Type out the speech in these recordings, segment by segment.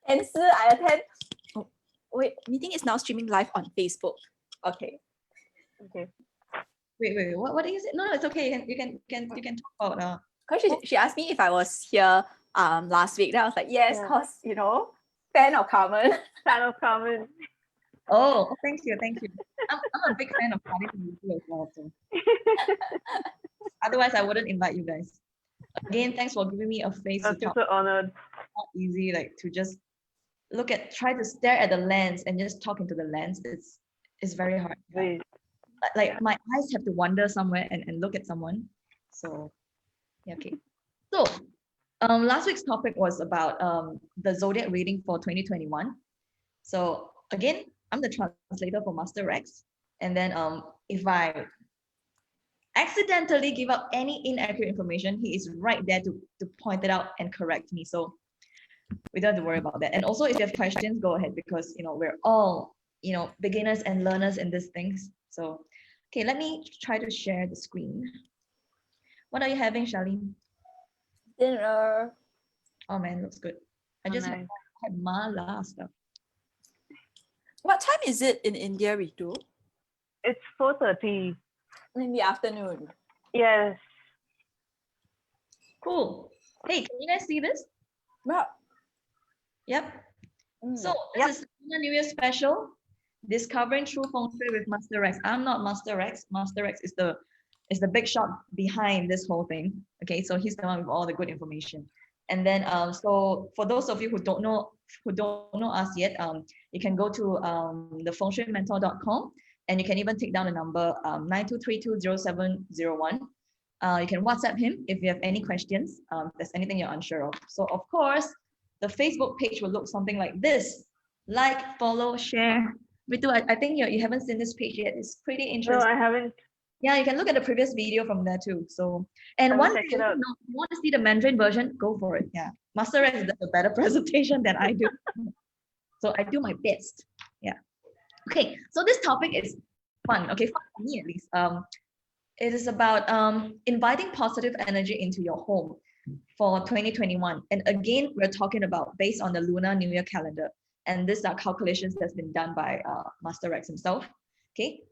Hence, I attend. Oh, wait, meeting is now streaming live on Facebook. Okay. Okay. Wait. What do you say? No, it's okay. You can talk about Because she asked me if I was here last week. Then I was like, yes, Yeah. because fan of Carmen. Fan of Carmen. Oh, thank you. I'm a big fan of parties with you as well. So. Otherwise, I wouldn't invite you guys. Again, thanks for giving me a face to I'm talk. super honored. Not easy, like to just try to stare at the lens and just talk into the lens. It's very hard. Wait. Like my eyes have to wander somewhere and look at someone. So yeah, okay. So last week's topic was about the zodiac reading for 2021. So again, I'm the translator for Master Rex. And then if I accidentally give out any inaccurate information, he is right there to point it out and correct me. So we don't have to worry about that. And also, if you have questions, go ahead, because we're all beginners and learners in these things. So okay, let me try to share the screen. What are you having, Charlene? Dinner. Oh man, looks good. I just nice. had mala stuff. What time is it in India, Ritu? It's 4:30. In the afternoon. Yes. Cool. Hey, can you guys see this? Well, Yep. So this is Lunar New Year special, discovering true Feng Shui with Master Rex. I'm not Master Rex. Master Rex is the big shot behind this whole thing. Okay, so he's the one with all the good information. And then so for those of you who don't know us yet, you can go to the fengshuimentor.com, and you can even take down the number 92320701. You can WhatsApp him if you have any questions, if there's anything you're unsure of. So of course, the Facebook page will look something like this. Like, follow, share. Ritu, I think you haven't seen this page yet. It's pretty interesting. No, I haven't. Yeah, you can look at the previous video from there too. So, and I will one check thing, it out. if you want to see the Mandarin version, go for it. Yeah, Master Rex does a better presentation than I do. So I do my best. Yeah. Okay, so this topic is fun. Okay, fun for me at least. It is about inviting positive energy into your home for 2021. And again, we're talking about based on the Lunar New Year calendar. And these are calculations that's been done by Master Rex himself. Okay.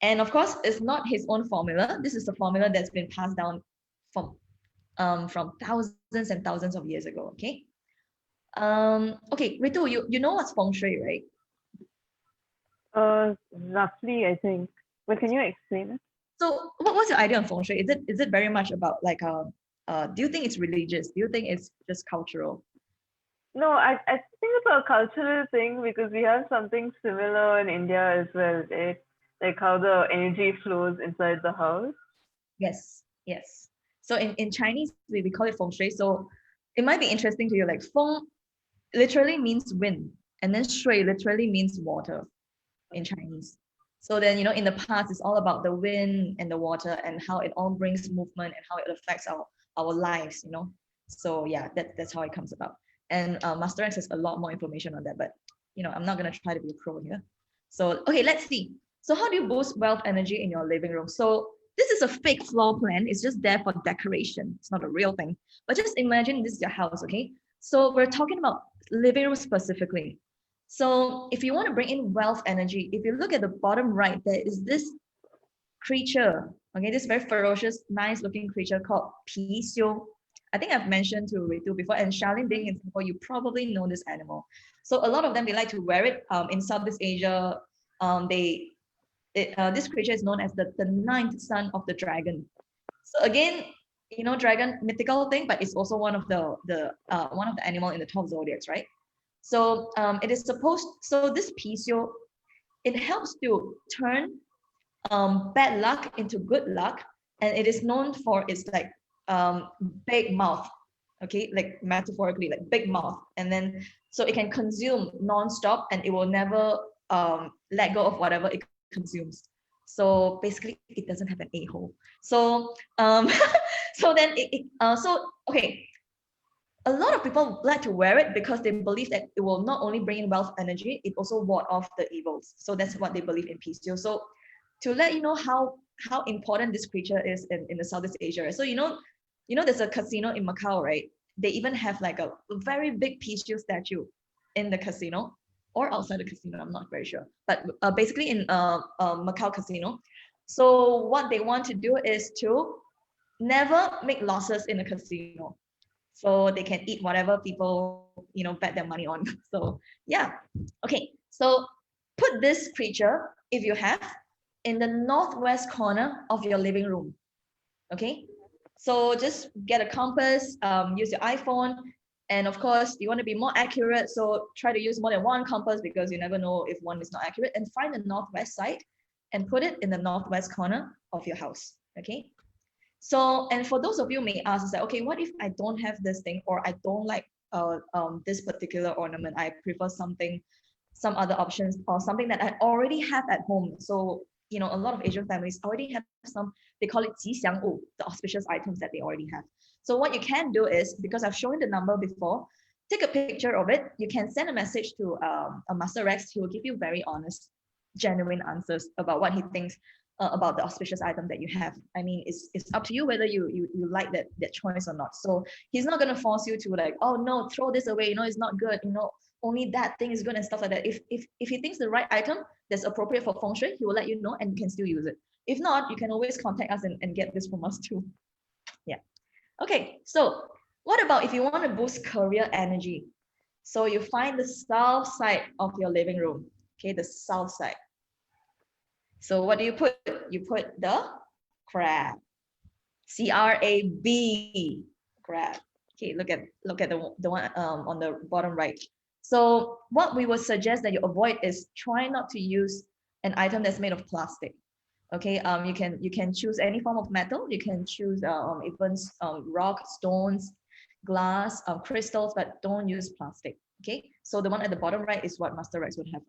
And of course, it's not his own formula. This is a formula that's been passed down from thousands and thousands of years ago. Okay. Okay, Ritu, you know what's Feng Shui, right? Roughly, I think. But can you explain it? So what's your idea on Feng Shui? Is it very much about like do you think it's religious? Do you think it's just cultural? No, I think it's a cultural thing because we have something similar in India as well, right? Like how the energy flows inside the house. Yes. So in Chinese, we call it Feng Shui. So it might be interesting to you, like Feng literally means wind, and then Shui literally means water in Chinese. So then, in the past, it's all about the wind and the water and how it all brings movement and how it affects our lives, So yeah, that's how it comes about. And Master X has a lot more information on that, but I'm not gonna try to be a pro here. So okay, let's see. So how do you boost wealth energy in your living room? So this is a fake floor plan. It's just there for decoration. It's not a real thing. But just imagine this is your house, okay? So we're talking about living room specifically. So if you want to bring in wealth energy, if you look at the bottom right, there is this creature, okay, this very ferocious, nice looking creature called Pi Xiu. I think I've mentioned to Ritu before, and Charlene being in Singapore, you probably know this animal. So a lot of them, they like to wear it. In Southeast Asia, this creature is known as the ninth son of the dragon. So again, dragon, mythical thing, but it's also one of the animal in the 12 zodiacs, right? So it is supposed, so this Pisio, it helps to turn bad luck into good luck, and it is known for its like big mouth, okay, like metaphorically, like big mouth, and then so it can consume non-stop, and it will never let go of whatever it consumes. So basically, it doesn't have an a-hole. So so then okay. A lot of people like to wear it because they believe that it will not only bring in wealth energy, it also ward off the evils. So that's what they believe in Pisio. So to let you know how important this creature is in the Southeast Asia, right? So there's a casino in Macau, right? They even have like a very big Pisio statue. in the casino or outside the casino, I'm not very sure, but basically in Macau casino. So what they want to do is to never make losses in the casino, so they can eat whatever people bet their money on. So yeah, okay, so put this creature, if you have, in the northwest corner of your living room. Okay, so just get a compass, use your iPhone, and of course you want to be more accurate, so try to use more than one compass because you never know if one is not accurate, and find the northwest side and put it in the northwest corner of your house. Okay, so, and for those of you may ask, is that, okay, what if I don't have this thing, or I don't like this particular ornament, I prefer some other options, or something that I already have at home. So a lot of Asian families already have some, they call it 吉祥物, the auspicious items that they already have. So what you can do is, because I've shown the number before, take a picture of it. You can send a message to a Master Rex. He will give you very honest, genuine answers about what he thinks about the auspicious item that you have. I mean, it's up to you whether you like that choice or not. So he's not going to force you to like, oh no, throw this away, it's not good, only that thing is good and stuff like that. If he thinks the right item that's appropriate for Feng Shui, he will let you know and you can still use it. If not, you can always contact us and get this from us too. Yeah. Okay, so what about if you want to boost career energy? So you find the south side of your living room. Okay, the south side. So what do you put? You put the crab. C-R-A-B, crab. Okay, look at the one on the bottom right. So what we would suggest that you avoid is try not to use an item that's made of plastic. Okay, you can choose any form of metal. You can choose even rock, stones, glass, crystals, but don't use plastic. Okay, so the one at the bottom right is what Master Rex would have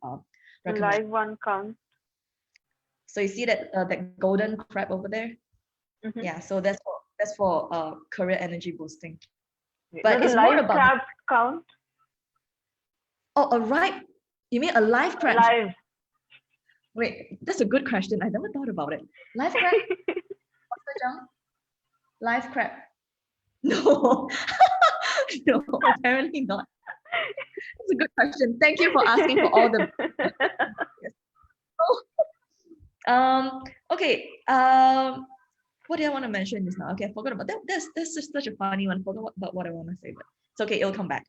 recommended. Live one count. So you see that that golden crab over there? Mm-hmm. Yeah, so that's for career energy boosting. But But it's live more about crab count. Oh, a ripe? You mean a live crab? Live. Wait, that's a good question. I never thought about it. Live crab? Master Zhang? Live crab? No, no, apparently not. That's a good question. Thank you for asking for all the. Okay. What did I want to mention just now? Okay, I forgot about that. That's just such a funny one. I forgot about what I want to say, but it's okay. It'll come back.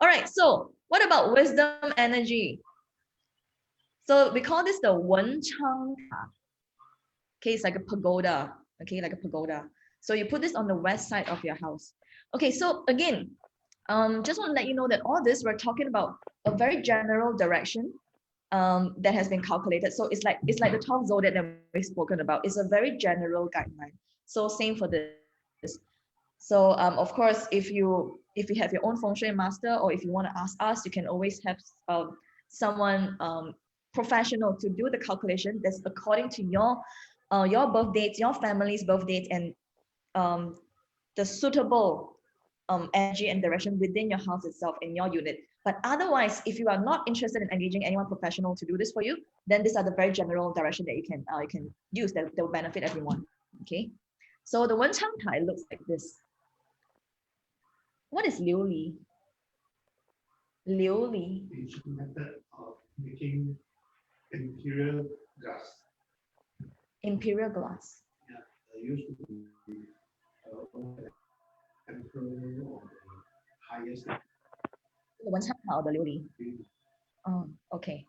All right. So what about wisdom energy? So we call this the Wen Chang Ta. Okay, it's like a pagoda. Okay, like a pagoda. So you put this on the west side of your house. Okay, so again, just want to let you know that all this we're talking about a very general direction that has been calculated. So it's like the 12 zodiac that we've spoken about. It's a very general guideline. So same for this. So of course, if you have your own Feng Shui master, or if you want to ask us, you can always have someone professional to do the calculation that's according to your birth dates, your family's birth dates, and the suitable energy and direction within your house itself in your unit. But otherwise, if you are not interested in engaging anyone professional to do this for you, then these are the very general direction that you can use that will benefit everyone. Okay, so the Wen Chang Tai looks like this. What is Liu Li? Liu Li. Ancient method of making imperial glass. Imperial glass. Yeah, they used to be emperor or the highest. The Wen Chang Tai or the Liu Li? Oh, okay.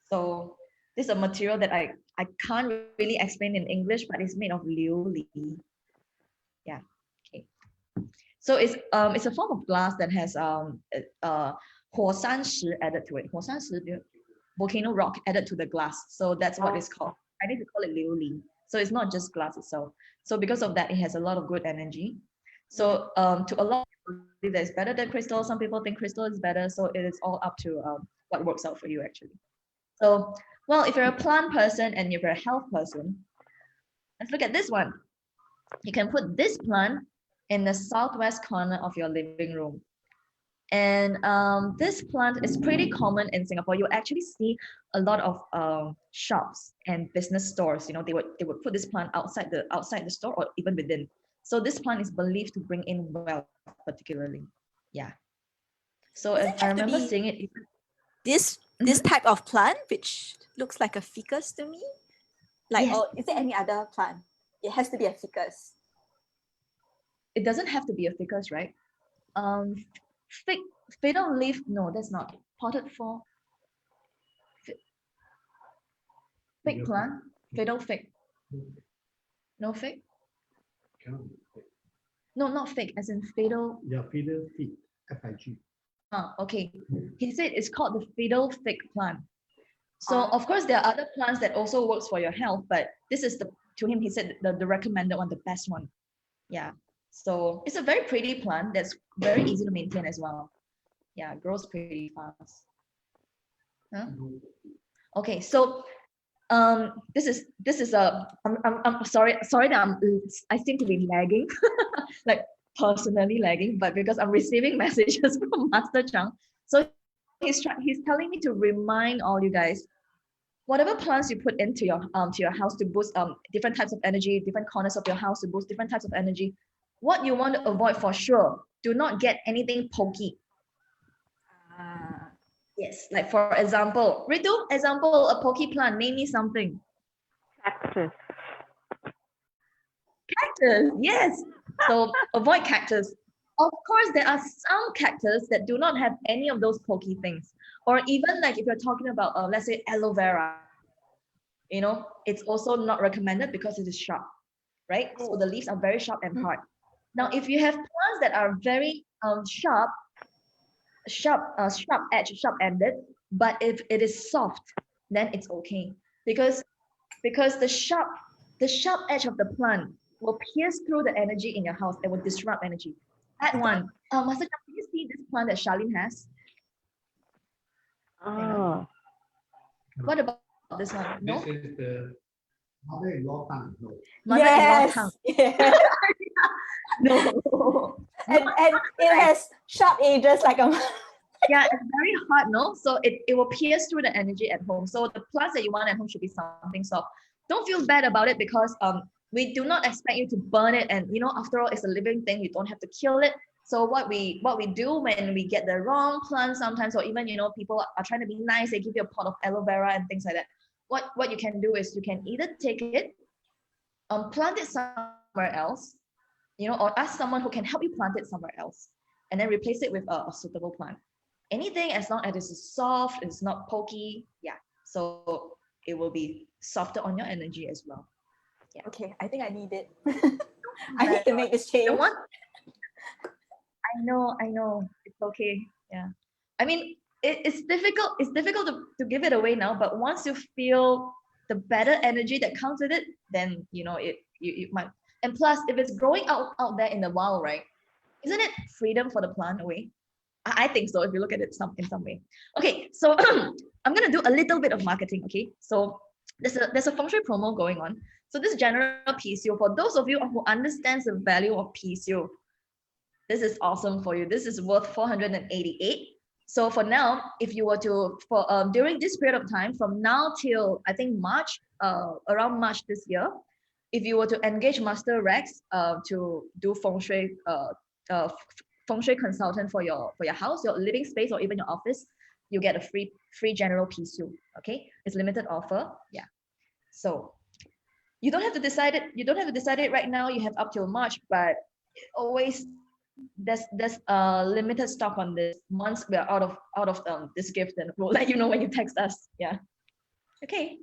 So this is a material that I can't really explain in English, but it's made of Liu Li. Yeah. Okay. So it's a form of glass that has 火山石 added to it. 火山石 volcano rock added to the glass. So that's what it's called. I need to call it Liu Li. So it's not just glass itself. So because of that, it has a lot of good energy. So to a lot of people believe that it's better than crystal. Some people think crystal is better. So it is all up to what works out for you actually. So, well, if you're a plant person and you're a health person, let's look at this one. You can put this plant in the southwest corner of your living room. And this plant is pretty common in Singapore. You actually see a lot of shops and business stores. They would put this plant outside the store or even within. So this plant is believed to bring in wealth, particularly. Yeah. So Does if it I have to remember be seeing it, this type of plant, which looks like a ficus to me? Like, Yes. or is there any other plant? It has to be a ficus. it doesn't have to be a ficus, right? Um, fig, fatal leaf, no, that's not. Potted for fig plant, fatal fig. No fig? Cannot be. No, not fig, as in fatal. Yeah, feeder feet, FIG. Okay. He said it's called the fiddle fig plant. So Ah. of course there are other plants that also works for your health, but this is to him, he said the recommended one, the best one. Yeah. So it's a very pretty plant that's very easy to maintain as well. Yeah, grows pretty fast. Huh? Okay, so this is a I'm sorry that I seem to be lagging, like personally lagging, but because I'm receiving messages from Master Chang, so he's telling me to remind all you guys, whatever plants you put into your house to boost different types of energy, different corners of your house to boost different types of energy, what you want to avoid for sure, do not get anything pokey. Ah. Yes, like for example, Ritu, example, a pokey plant, name me something. Cactus. Cactus, yes. So avoid cactus. Of course, there are some cactus that do not have any of those pokey things. Or even like if you're talking about, let's say aloe vera, it's also not recommended because it is sharp, right? So the leaves are very sharp and hard. Now, if you have plants that are very sharp edge, sharp ended, but if it is soft, then it's okay because the sharp edge of the plant will pierce through the energy in your house and will disrupt energy. That one, Master Chang, can you see this plant that Charlene has? Oh. What about this one? No, This is the mother-in-law plant. No. mother-in-law tongue. Yes. No. and it has sharp edges like a. Yeah, it's very hard, no? So it will pierce through the energy at home. So the plants that you want at home should be something soft. Don't feel bad about it because we do not expect you to burn it, and after all, it's a living thing. You don't have to kill it. So what we do when we get the wrong plant sometimes, or even people are trying to be nice, they give you a pot of aloe vera and things like that. What you can do is you can either take it, plant it somewhere else, or ask someone who can help you plant it somewhere else, and then replace it with a suitable plant. Anything as long as it's soft, it's not pokey, yeah. So it will be softer on your energy as well. Okay, I think I need it. I need to make this change. The one, I know, it's okay. Yeah, I mean, it's difficult. It's difficult to give it away now, but once you feel the better energy that comes with it, then you might. And plus, if it's growing out there in the wild, right? Isn't it freedom for the plant away? I think so, if you look at it in some way. Okay, so I'm gonna do a little bit of marketing. Okay, so there's a Feng Shui promo going on. So this general PCO, for those of you who understands the value of PCO, this is awesome for you. This is worth 488. So for now, if you were to during this period of time, from now till I think March, around March this year, if you were to engage Master Rex to do Feng Shui Feng Shui consultant for your house, your living space, or even your office, you get a free general PCU. Okay, it's limited offer. Yeah. So you don't have to decide it. You don't have to decide it right now. You have up till March, but always there's limited stock on this. Once we are out of this gift, then we'll let you know when you text us. Yeah. Okay.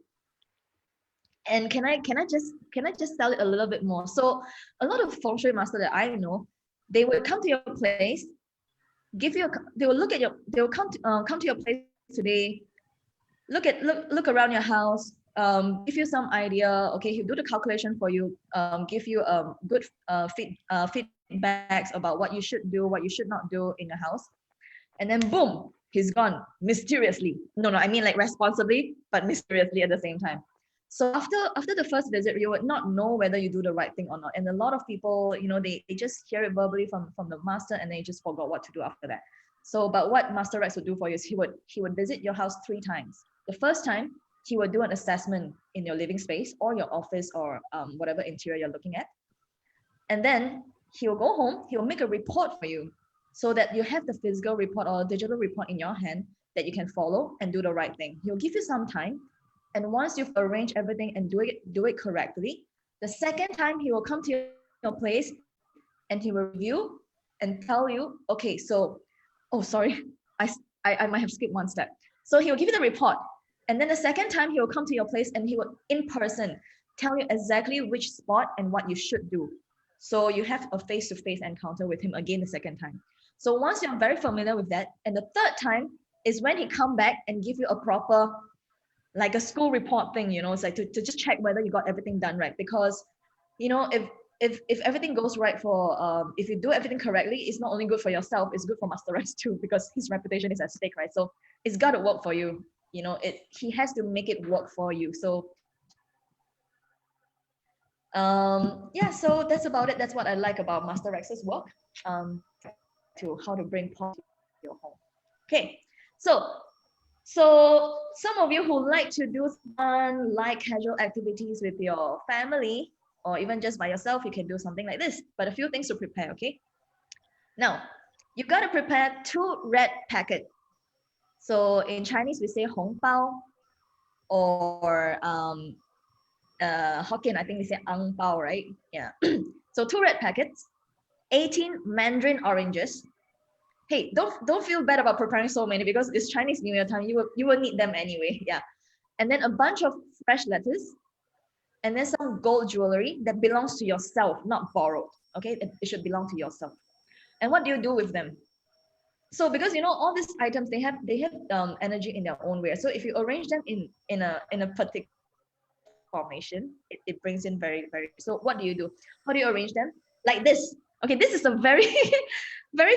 And can I just tell it a little bit more? So a lot of Feng Shui master that I know, they would come to your place, they will come to your place today, look around your house, give you some idea. Okay, he'll do the calculation for you, give you good feedbacks about what you should do, what you should not do in your house, and then boom, he's gone mysteriously. No, I mean like responsibly, but mysteriously at the same time. So after the first visit, you would not know whether you do the right thing or not. And a lot of people, they just hear it verbally from the master, and they just forgot what to do after that. So, but what Master Rex would do for you is he would visit your house 3 times. The first time, he would do an assessment in your living space or your office or whatever interior you're looking at. And then he will go home, he will make a report for you. so that you have the physical report or digital report in your hand that you can follow and do the right thing. He'll give you some time. And once you've arranged everything and do it correctly, the second time he will come to your place and he will review and tell you, okay, so, oh, sorry, I might have skipped one step. So he will give you the report. And then the second time he will come to your place and he will in person tell you exactly which spot and what you should do. So you have a face-to-face encounter with him again the second time. So once you're very familiar with that, and the third time is when he come back and give you a proper, like a school report thing, you know, it's like to just check whether you got everything done right. Because, you know, if everything goes right for, if you do everything correctly, it's not only good for yourself, it's good for Master Rex too, because his reputation is at stake, right? So it's got to work for you. You know, he has to make it work for you. So yeah, so that's about it. That's what I like about Master Rex's work, to how to bring positive to your home. Okay, so some of you who like to do fun, like casual activities with your family, or even just by yourself, you can do something like this. But a few things to prepare, okay? Now, you got to prepare 2 red packets. So in Chinese, we say Hong Bao, or Hokkien, I think we say Ang Bao, right? Yeah. So 2 red packets, 18 Mandarin oranges. Hey, don't feel bad about preparing so many because it's Chinese New Year time. You will need them anyway. Yeah. And then a bunch of fresh lettuce, and then some gold jewelry that belongs to yourself, not borrowed. Okay, it should belong to yourself. And what do you do with them? So because you know all these items, they have energy in their own way. So if you arrange them in a particular formation, it brings in very. So what do you do? How do you arrange them? Like this. Okay, this is a very very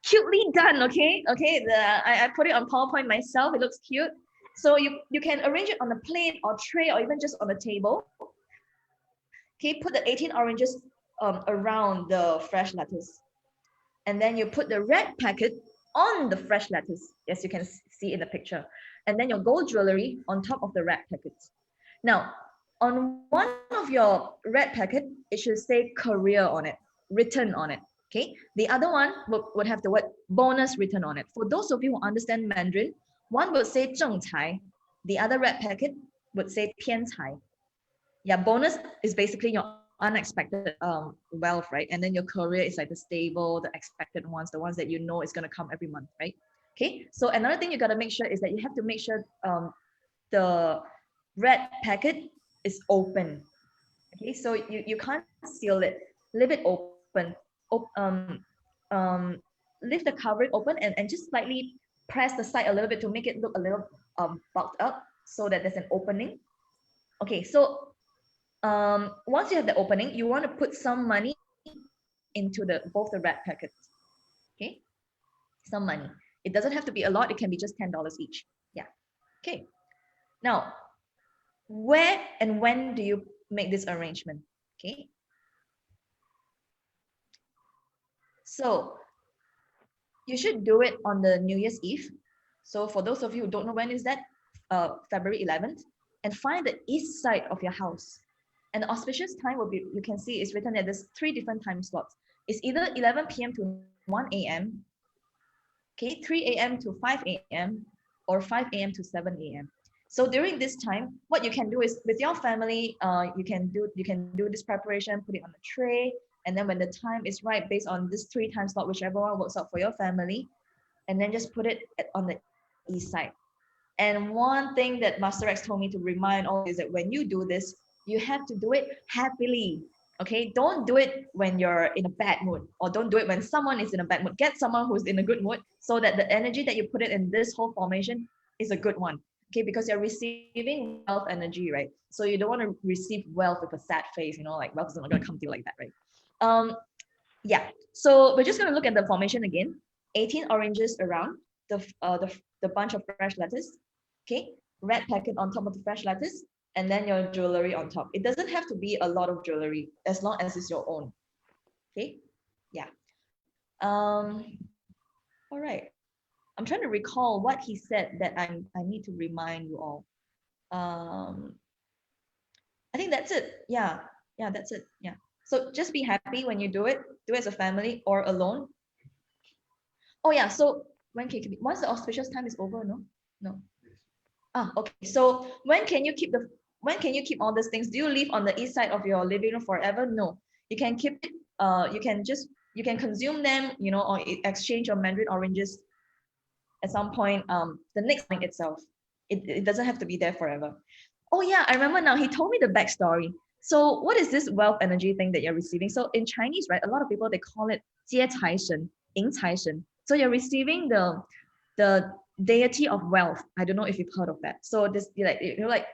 cutely done. Okay, I put it on PowerPoint myself. It looks cute. So you can arrange it on a plate or tray or even just on a table. Okay, put the 18 oranges around the fresh lettuce. And then you put the red packet on the fresh lettuce, as you can see in the picture. And then your gold jewelry on top of the red packets. Now, on one of your red packet, it should say career on it, written on it. Okay, the other one would have the word bonus written on it. For those of you who understand Mandarin, one would say 正财, the other red packet would say 偏财. Yeah, bonus is basically your unexpected wealth, right? And then your career is like the stable, the expected ones, the ones that you know is going to come every month, right? Okay, so another thing you got to make sure is that you have to make sure the red packet is open. Okay, so you can't seal it, leave it open. Leave the covering open and just slightly press the side a little bit to make it look a little bulked up so that there's an opening. Okay, so once you have the opening, you want to put some money into both the red packets. Okay, some money. It doesn't have to be a lot. It can be just $10 each. Yeah. Okay. Now, where and when do you make this arrangement? Okay. So you should do it on the New Year's Eve. So for those of you who don't know when is that, February 11th, and find the east side of your house. And the auspicious time will be, you can see it's written that there's 3 different time slots. It's either 11 p.m. to 1 a.m., okay, 3 a.m. to 5 a.m., or 5 a.m. to 7 a.m. So during this time, what you can do is with your family, you can do this preparation, put it on a tray, and then when the time is right, based on this 3 time slot, whichever one works out for your family, and then just put it on the east side. And one thing that Master X told me to remind all is that when you do this, you have to do it happily. Okay, don't do it when you're in a bad mood, or don't do it when someone is in a bad mood. Get someone who's in a good mood so that the energy that you put it in this whole formation is a good one. Okay, because you're receiving wealth energy, right? So you don't want to receive wealth with a sad face, you know, like wealth is not going to come to you like that, right? Yeah, so we're just going to look at the formation again. 18 oranges around the bunch of fresh lettuce. Okay, red packet on top of the fresh lettuce, and then your jewelry on top. It doesn't have to be a lot of jewelry as long as it's your own. Okay, yeah. All right. I'm trying to recall what he said that I need to remind you all. I think that's it. Yeah, that's it. Yeah. So just be happy when you do it. Do it as a family or alone. Oh yeah, so when can you keep it? Once the auspicious time is over, no? No. Ah, okay. So when can you keep all these things? Do you live on the east side of your living room forever? No. You can keep it, you can consume them, or exchange your mandarin oranges at some point, the next morning itself. It doesn't have to be there forever. Oh yeah, I remember now. He told me the backstory. So what is this wealth energy thing that you're receiving? So in Chinese, right, a lot of people, they call it 接财神, 迎财神. So you're receiving the deity of wealth. I don't know if you've heard of that. So this, like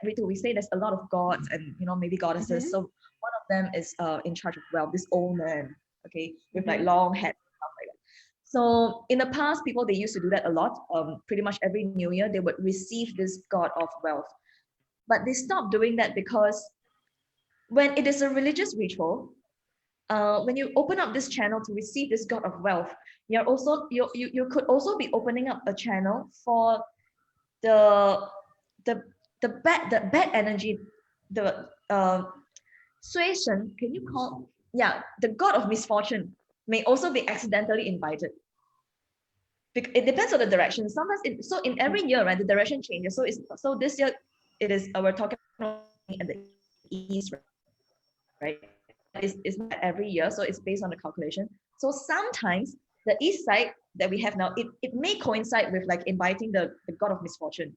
Ritu, we say there's a lot of gods and maybe goddesses. So one of them is in charge of wealth, this old man, okay, with like long hair and stuff like that. So in the past, people, they used to do that a lot. Pretty much every New Year, they would receive this god of wealth. But they stopped doing that because when it is a religious ritual, when you open up this channel to receive this god of wealth, you could also be opening up a channel for the bad energy, the Sui Shen, can you call, the god of misfortune may also be accidentally invited. It depends on the direction. Sometimes so in every year, right, the direction changes. So this year it is, we're talking about at the east, right? It's not every year, so it's based on the calculation. So sometimes the east side that we have now, it may coincide with like inviting the god of misfortune,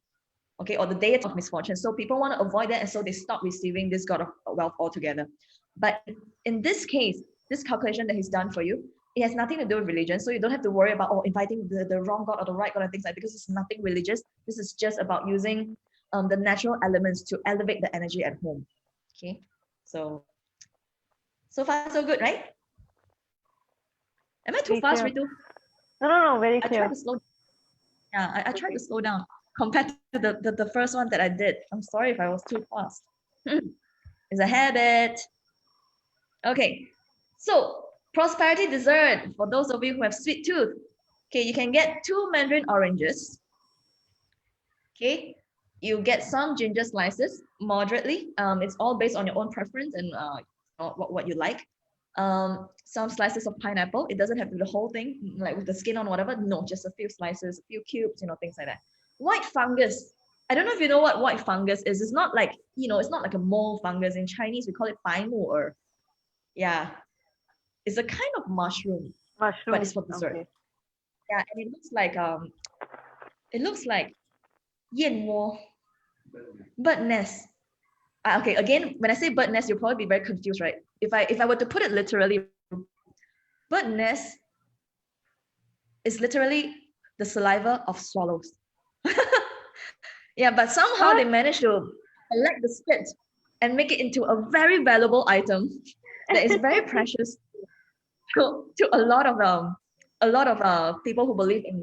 okay, or the deity of misfortune. So people want to avoid that, and so they stop receiving this god of wealth altogether. But in this case, this calculation that he's done for you, it has nothing to do with religion. So you don't have to worry about inviting the wrong god or the right god and things like that, because it's nothing religious. This is just about using the natural elements to elevate the energy at home. Okay, so far so good, right? Am I too Very fast, clear. Ritu? No, very I clear. tried to slow. Yeah, I tried to slow down compared to the first one that I did. I'm sorry if I was too fast. It's a habit. Okay, so prosperity dessert for those of you who have sweet tooth. Okay, you can get 2 mandarin oranges. Okay, you get some ginger slices moderately. It's all based on your own preference and what you like. Some slices of pineapple. It doesn't have to be the whole thing, like with the skin on, whatever. No, just a few slices, a few cubes, things like that. White fungus. I don't know if you know what white fungus is. It's not like, it's not like a mole fungus. In Chinese, we call it 白木耳. Yeah, it's a kind of mushroom, Mushroom. but it's for dessert. Okay. Yeah, and it looks like 燕窝, bird nest. Okay, again, when I say bird nest, you'll probably be very confused, right? If I were to put it literally, bird nest is literally the saliva of swallows. Yeah, but somehow they managed to collect the spit and make it into a very valuable item that is very precious to a lot of people who believe in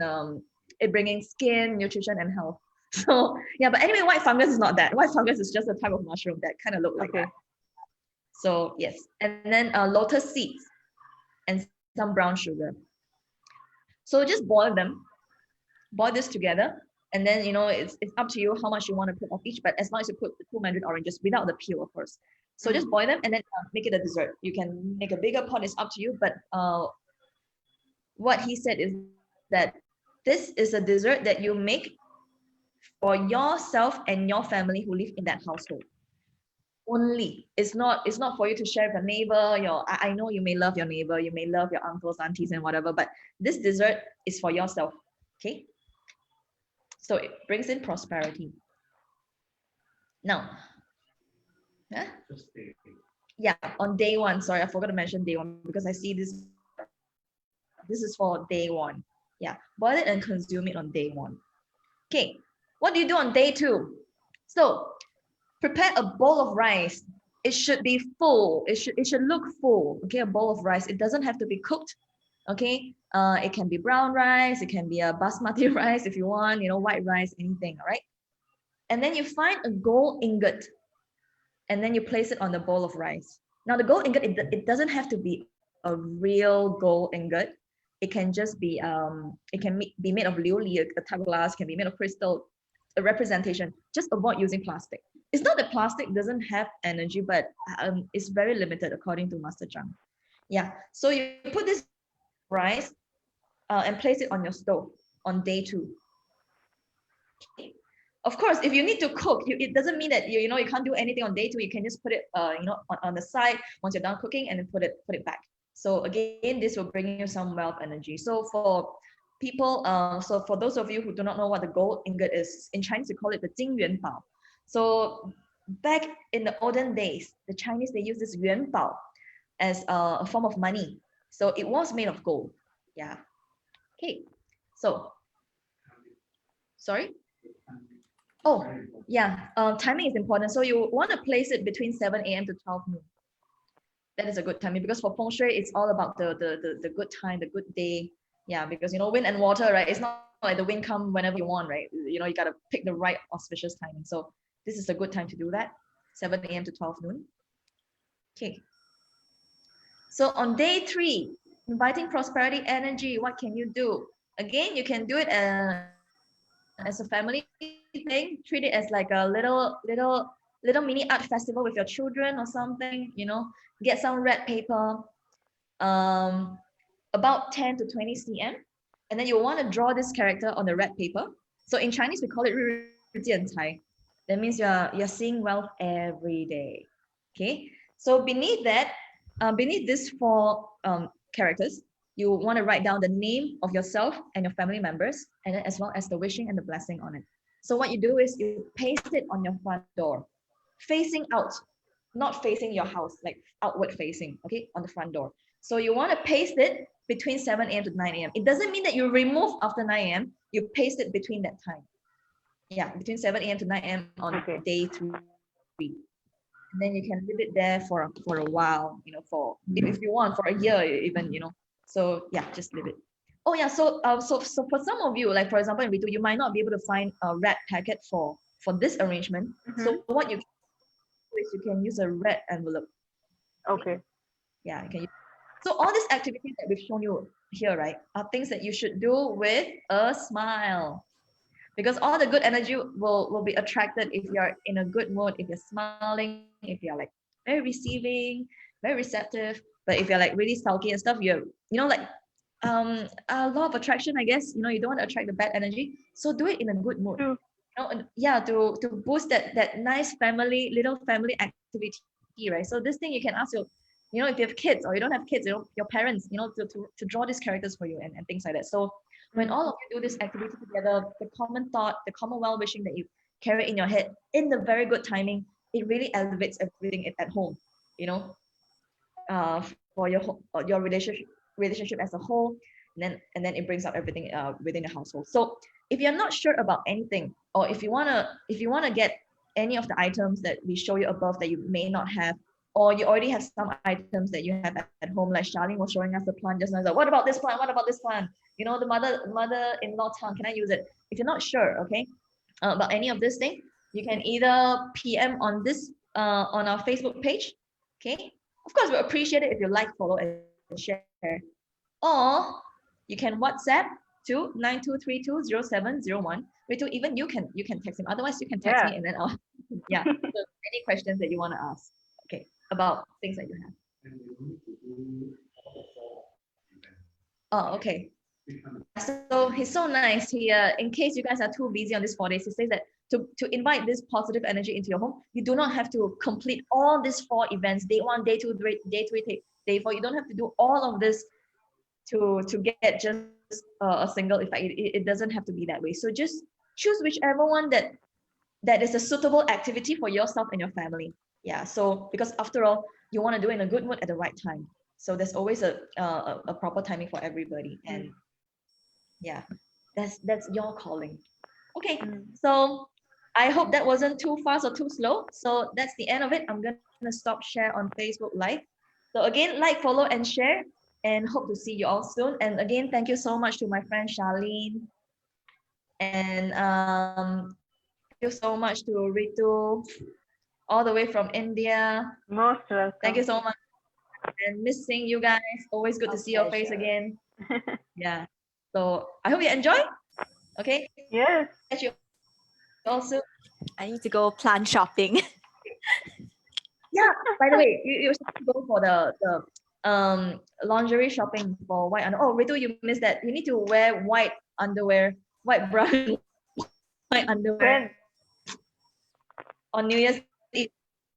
it bringing skin, nutrition, and health. So yeah, but anyway, white fungus is not that. White fungus is just a type of mushroom that kind of look like that. So yes, and then lotus seeds and some brown sugar. So just boil this together, and then it's up to you how much you want to put of each. But as long as you put the 2 mandarin oranges without the peel, of course. So just boil them and then make it a dessert. You can make a bigger pot, it's up to you. But what he said is that this is a dessert that you make for yourself and your family who live in that household. Only. It's not for you to share with a neighbor. I know you may love your neighbor, you may love your uncles, aunties, and whatever, but this dessert is for yourself. Okay. So it brings in prosperity. Now, yeah, on day 1. Sorry, I forgot to mention day 1 because I see this. This is for day 1. Yeah, boil it and consume it on day 1. Okay, what do you do on day 2? So prepare a bowl of rice. It should be full. It should look full. Okay, a bowl of rice. It doesn't have to be cooked. Okay, it can be brown rice. It can be a basmati rice if you want. White rice, anything. All right. And then you find a gold ingot, and then you place it on the bowl of rice. Now the gold ingot, it doesn't have to be a real gold ingot. It can just be it can be made of liuli, a type of glass. Can be made of crystal. A representation. Just avoid using plastic. It's not that plastic doesn't have energy, but it's very limited according to Master Zhang. Yeah. So you put this rice and place it on your stove on day 2. Okay. Of course, if you need to cook, it doesn't mean that you can't do anything on day 2. You can just put it on the side once you're done cooking, and then put it back. So again, this will bring you some wealth energy. So for people, so for those of you who do not know what the gold ingot is, in Chinese we call it the Jing Yuan Bao. So back in the olden days, the Chinese, they use this Yuan Bao as a form of money. So it was made of gold. Yeah. Okay. So, sorry. Oh, yeah. Timing is important. So you want to place it between 7 a.m. to 12 noon. That is a good timing, because for Feng Shui, it's all about the good time, the good day. Yeah, because wind and water, right? It's not like the wind come whenever you want, right? You got to pick the right auspicious timing. So this is a good time to do that, 7 a.m. to 12 noon. Okay. So on day 3, inviting prosperity energy, what can you do? Again, you can do it as a family thing. Treat it as like a little mini art festival with your children or something. Get some red paper, about 10 to 20 cm, and then you want to draw this character on the red paper. So in Chinese we call it 日日见财. That means you're seeing wealth every day. Okay. So beneath that, beneath these 4 characters, you want to write down the name of yourself and your family members, and then as well as the wishing and the blessing on it. So what you do is you paste it on your front door, facing out, not facing your house, like outward facing, okay, on the front door. So you want to paste it between 7 a.m. to 9 a.m. It doesn't mean that you remove after 9 a.m. You paste it between that time. Yeah, between 7 a.m. to 9 a.m. on day 3. And then you can leave it there for a while, for if you want, for a year even, So yeah, just leave it. Oh yeah, so for some of you, like for example in Ritu, you might not be able to find a red packet for this arrangement. So what you can do is you can use a red envelope. Okay. Yeah, you can use. So all these activities that we've shown you here, right, are things that you should do with a smile. Because all the good energy will be attracted if you're in a good mood, if you're smiling, if you're like very receiving, very receptive. But if you're like really sulky and stuff, you're like a law of attraction, I guess. You don't want to attract the bad energy. So do it in a good mood. True. Yeah, to boost that nice little family activity, right? So this thing you can ask your, if you have kids or you don't have kids, your parents, to draw these characters for you and things like that. So when all of you do this activity together, the common thought, the common well-wishing that you carry in your head in the very good timing, it really elevates everything at home, for your relationship as a whole, and then it brings up everything within the household. So if you're not sure about anything, or if you wanna get any of the items that we show you above that you may not have, or you already have some items that you have at home, like Charlene was showing us the plant just now. Like, what about this plant? What about this plant? The mother-in-law tongue, can I use it? If you're not sure, okay, about any of this thing, you can either PM on this on our Facebook page, okay? Of course, we appreciate it if you like, follow, and share. Or you can WhatsApp to 92320701. Even you can text him. Otherwise, you can text me, and then I'll so any questions that you want to ask, okay, about things that you have. And we need to do all 4 events. Oh, okay. We can- So he's so nice. He, in case you guys are too busy on these 4 days, he says that to invite this positive energy into your home, you do not have to complete all these 4 events, day 1, day 2, day 3, day 4. You don't have to do all of this to get just a single effect. It doesn't have to be that way. So just choose whichever one that is a suitable activity for yourself and your family. Yeah. So because after all, you want to do it in a good mood at the right time. So there's always a proper timing for everybody. And yeah, that's your calling. Okay. So I hope that wasn't too fast or too slow. So that's the end of it. I'm gonna stop share on Facebook Live. So again, like, follow, and share, and hope to see you all soon. And again, thank you so much to my friend Charlene. And thank you so much to Ritu, all the way from India. Most welcome. Thank you so much. And missing you guys. Always good to see your face again. Yeah. So I hope you enjoy. Okay. Yes. Catch you also. I need to go plant shopping. Yeah. By the way, you should go for the lingerie shopping for white underwear. Oh, Ritu, you missed that. You need to wear white underwear, white bra, white underwear When? on New Year's